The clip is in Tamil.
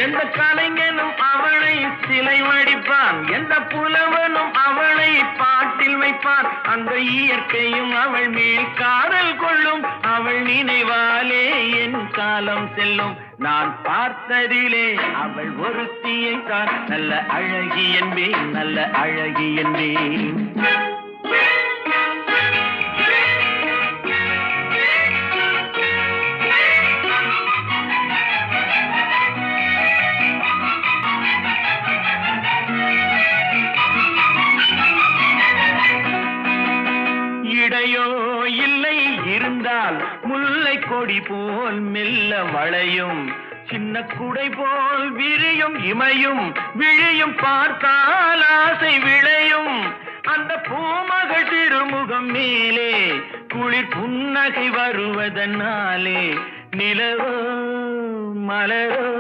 எந்த கலைஞனும் அவளை சிலை வடிப்பான், எந்த புலவனும் அவளை பாட்டில் வைப்பான். அந்த இயற்கையும் அவள் மேல் காதல் கொள்ளும், அவள் நினைவாலே என் காலம் செல்லும். நான் பார்த்ததிலே அவள் ஒருத்தியை தான் நல்ல அழகி என்பேன், நல்ல அழகி என்பேன். இடையோ இல்லை இருந்தால் முல்லை கொடி போல் மெல்ல வளையும், சின்ன குடை போல் விரியும் இமையும் விழியும் பார்த்தால் ஆசை விளையும். அந்த பூமகள் திருமுகம் மேலே குளிர் புன்னகை வருவதனாலே நிலவோ மலரோ